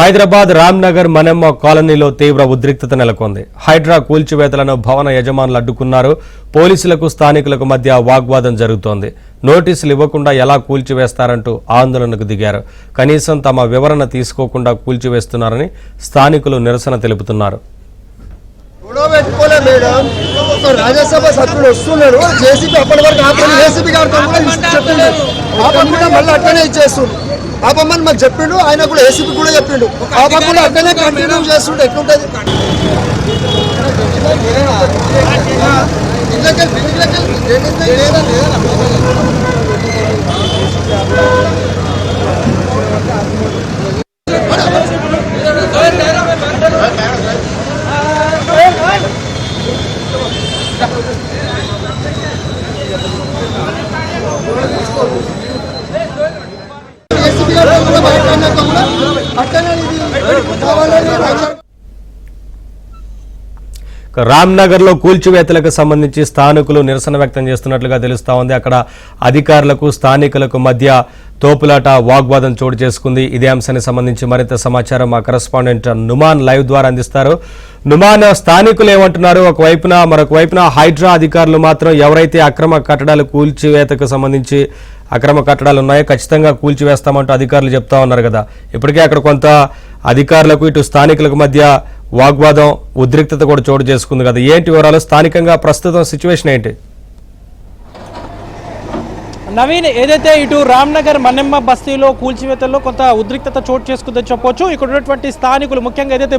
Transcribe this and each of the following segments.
హైదరాబాద్ రామ్నగర్ మನೆమ్మ కాలనీలో తీవ్ర ఉద్రిక్తత నెలకొంది. హైడ్రా కూల్చివేతలను భవన యజమానులు అడ్డుకున్నారు. పోలీసులకు స్థానికులకు మధ్య వాగ్వాదం జరుగుతోంది. నోటీసులు ఇవ్వకుండా ఎలా కూల్చివేస్తారంటూ ఆందోళనకు దిగారు. కనీసం తమ వివరణ తీసుకోకుండా కూల్చివేస్తున్నారని స్థానికులు నిరసన తెలుపుతున్నారు. రాజ్యసభ సభ్యులు వస్తున్నారు. జేసీబీ అప్పటి వరకు ఏసీబీ గారితో మళ్ళీ అట్లనే ఇచ్చేస్తుంది. ఆపమ్మని మాకు చెప్పిండు, ఆయన కూడా ఏసీపీ కూడా చెప్పిండు. ఆపం కూడా అట్లనే కంటిన్యూ చేస్తుంటే ఎట్లుంటది? రామ్నగర్ లో కూల్చివేతలకు సంబంధించి స్థానికులు నిరసన వ్యక్తం చేస్తున్నట్లుగా తెలుస్తా ఉంది. అక్కడ అధికారులకు స్థానికులకు మధ్య తోపులాట వాగ్వాదం చోటు చేసుకుంది. ఇదే అంశానికి సంబంధించి మరింత సమాచారం మా కరెస్పాండెంట్ నుమాన్ లైవ్ ద్వారా అందిస్తారు. నుమాన్, స్థానికులు ఏమంటున్నారు? మరొక వైపున హైడ్రా అధికారులు మాత్రం ఎవరైతే అక్రమ కట్టడాలు కూల్చివేతకు సంబంధించి అక్రమ కట్టడాలు ఉన్నాయో ఖచ్చితంగా కూల్చివేస్తామంటూ అధికారులు చెప్తా ఉన్నారు కదా. ఇప్పటికే అక్కడ కొంత అధికారులకు ఇటు స్థానికులకు మధ్య వాగ్వాదం ఉద్రిక్తత కూడా చోటు చేసుకుంది కదా. ఏంటి వివరాలు? స్థానికంగా ప్రస్తుతం సిచ్యువేషన్ ఏంటి? నవీన్, ఏదైతే ఇటు రామ్నగర్ మನೆమ్మ బస్తీలో కూల్చివేతల్లో కొంత ఉద్రిక్తత చోటు చేసుకుందని చెప్పొచ్చు. ఇక్కడ ఉన్నటువంటి స్థానికులు ముఖ్యంగా ఏదైతే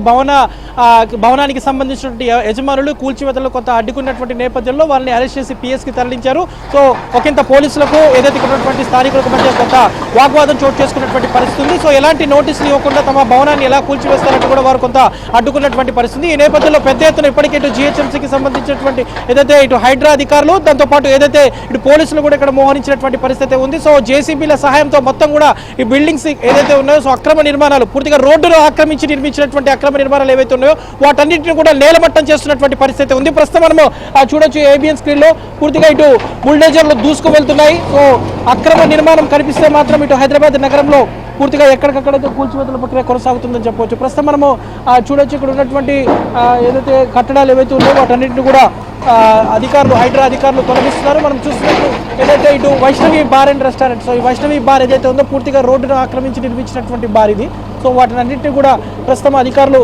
భవనానికి సంబంధించినటువంటి యజమానులు కూల్చివేతల్లో కొంత అడ్డుకున్నటువంటి నేపథ్యంలో వాళ్ళని అరెస్ట్ చేసి పిఎస్కి తరలించారు. సో ఒకంత పోలీసులకు ఏదైతే ఇక్కడ ఉన్నటువంటి స్థానికులకు మధ్య కొంత వాగ్వాదం చోటు చేసుకున్నటువంటి పరిస్థితి. సో ఎలాంటి నోటీసులు ఇవ్వకుండా తమ భవనాన్ని ఎలా కూల్చివేస్తారంటూ కూడా వారు కొంత అడ్డుకున్నటువంటి పరిస్థితి. ఈ నేపథ్యంలో పెద్ద ఎత్తున ఇప్పటికే ఇటు జిహెచ్ఎంసీకి సంబంధించినటువంటి ఏదైతే ఇటు హైడ్రా అధికారులు, దాంతోపాటు ఏదైతే ఇటు పోలీసులు కూడా ఇక్కడ మోహరించిన పరిస్థితి ఉంది. సో జేసీబీల సహాయంతో మొత్తం కూడా ఈ బిల్డింగ్స్ ఏదైతే ఉన్నాయో, సో అక్రమ నిర్మాణాలు పూర్తిగా రోడ్డును ఆక్రమించి నిర్మించినటువంటి అక్రమ నిర్మాణాలు ఏవైతే ఉన్నాయో వాటన్నింటినీ కూడా నేలమట్టం చేస్తున్నటువంటి పరిస్థితి ఉంది. ప్రస్తుతం మనము చూడొచ్చు ఏబిఎన్ స్క్రీన్ లో పూర్తిగా ఇటు బుల్డేజర్లు దూసుకు వెళ్తున్నాయి. సో అక్రమ నిర్మాణం కనిపిస్తే మాత్రం ఇటు హైదరాబాద్ నగరంలో పూర్తిగా ఎక్కడికక్కడైతే కూల్చివేతల ప్రక్రియ కొనసాగుతుందని చెప్పవచ్చు. ప్రస్తుతం మనము చూడొచ్చు ఇక్కడ ఉన్నటువంటి ఏదైతే కట్టడాలు ఏవైతే ఉన్నాయో వాటన్నింటినీ కూడా హైడ్రా అధికారులు తొలగిస్తున్నారు. మనం చూస్తున్నట్టు ఏదైతే ఇటు Vaishnavi bar and restaurant, so ఈ వైష్ణవి బార్ ఏదైతే ఉందో పూర్తిగా రోడ్డును ఆక్రమించి నిర్మించినటువంటి బార్ ఇది. సో వాటినన్నింటినీ కూడా ప్రస్తుతం అధికారులు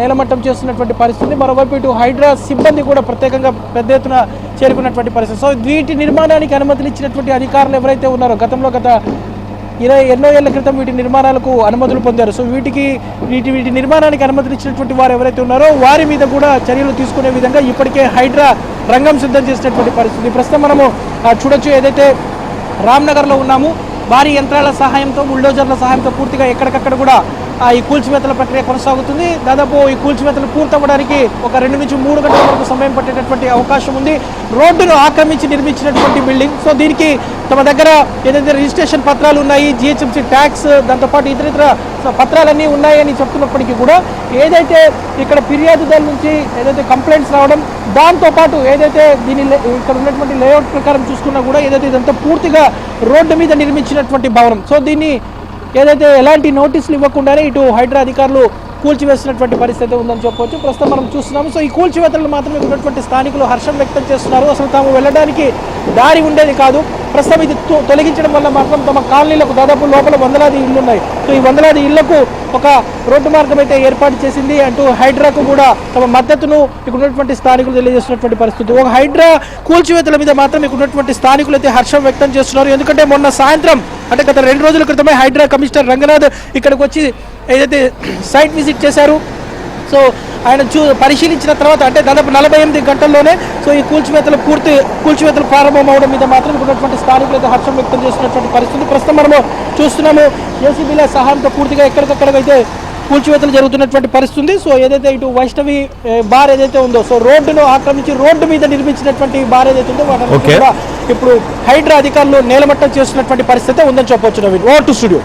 నేలమట్టం చేస్తున్నటువంటి పరిస్థితి. మరోవైపు ఇటు హైడ్రా సిబ్బంది కూడా ప్రత్యేకంగా పెద్ద ఎత్తున చేరుకున్నటువంటి పరిస్థితి. సో వీటి నిర్మాణానికి అనుమతులు ఇచ్చినటువంటి అధికారులు ఎవరైతే ఉన్నారో గతంలో ఎన్నో ఏళ్ల క్రితం వీటి నిర్మాణాలకు అనుమతులు పొందారు. సో వీటి నిర్మాణానికి అనుమతులు ఇచ్చినటువంటి వారు ఎవరైతే ఉన్నారో వారి మీద కూడా చర్యలు తీసుకునే విధంగా ఇప్పటికే హైడ్రా రంగం సిద్ధం చేసినటువంటి పరిస్థితి. ప్రస్తుతం మనము చూడొచ్చు ఏదైతే రామ్నగర్లో ఉన్నాము, భారీ యంత్రాల సహాయంతో బుల్డోజర్ల సహాయంతో పూర్తిగా ఎక్కడికక్కడ కూడా ఈ కూల్చివేతల ప్రక్రియ కొనసాగుతుంది. దాదాపు ఈ కూల్చివేతలు పూర్తవ్వడానికి ఒక 2 నుంచి 3 గంటల వరకు సమయం పట్టేటటువంటి అవకాశం ఉంది. రోడ్డును ఆక్రమించి నిర్మించినటువంటి బిల్డింగ్. సో దీనికి తమ దగ్గర ఏదైతే రిజిస్ట్రేషన్ పత్రాలు ఉన్నాయి, జిహెచ్ఎంసీ ట్యాక్స్, దాంతోపాటు ఇతర పత్రాలన్నీ ఉన్నాయని చెప్తున్నప్పటికీ కూడా ఏదైతే ఇక్కడ ఫిర్యాదుదారుల నుంచి ఏదైతే కంప్లైంట్స్ రావడం, దాంతోపాటు ఏదైతే ఇక్కడ ఉన్నటువంటి లేఅవుట్ ప్రకారం చూసుకున్నా కూడా ఏదైతే ఇదంతా పూర్తిగా రోడ్డు మీద నిర్మించినటువంటి భవనం. సో దీన్ని ఏదైతే ఎలాంటి నోటీసులు ఇవ్వకుండానే ఇటు హైడ్రా అధికారులు కూల్చివేసినటువంటి పరిస్థితి ఉందని చెప్పవచ్చు. ప్రస్తుతం మనం చూస్తున్నాము. సో ఈ కూల్చివేతలను మాత్రమే ఉన్నటువంటి స్థానికులు హర్షం వ్యక్తం చేస్తున్నారు. అసలు తాము వెళ్ళడానికి దారి ఉండేది కాదు. ప్రస్తుతం ఇది తొలగించడం వల్ల మాత్రం తమ కాలనీలకు దాదాపు లోపల 100లాది ఇళ్ళు ఉన్నాయి. సో ఈ 100లాది ఇళ్లకు ఒక రోడ్డు మార్గం అయితే ఏర్పాటు చేసింది అంటూ హైడ్రాకు కూడా తమ మద్దతును ఇక్కడ ఉన్నటువంటి స్థానికులు తెలియజేస్తున్నటువంటి పరిస్థితి. ఒక హైడ్రా కూల్చివేతల మీద మాత్రం ఇక్కడ ఉన్నటువంటి స్థానికులు అయితే హర్షం వ్యక్తం చేస్తున్నారు. ఎందుకంటే మొన్న సాయంత్రం అంటే గత 2 రోజుల క్రితమే హైడ్రా కమిషనర్ రంగనాథ్ ఇక్కడికి వచ్చి ఏదైతే సైట్ విజిట్ చేశారు. సో ఆయన పరిశీలించిన తర్వాత అంటే దాదాపు 48 గంటల్లోనే సో ఈ కూల్చివేతలు ప్రారంభం అవడం మీద మాత్రం ఉన్నటువంటి స్థానికులు అయితే హర్షం వ్యక్తం చేస్తున్నటువంటి పరిస్థితి. ప్రస్తుతం మనము చూస్తున్నాము జేసీబీల సహాయంతో పూర్తిగా ఎక్కడికక్కడైతే కూల్చివేతలు జరుగుతున్నటువంటి పరిస్థితి. సో ఏదైతే ఇటు వైష్ణవి బార్ ఏదైతే ఉందో, సో రోడ్డును ఆక్రమించి రోడ్డు మీద నిర్మించినటువంటి బార్ ఏదైతే ఉందో వాటి కూడా ఇప్పుడు హైడ్రా అధికారులు నేలమట్టం చేస్తున్నటువంటి పరిస్థితి ఉందని చెప్పొచ్చు. Naveen, over to studio.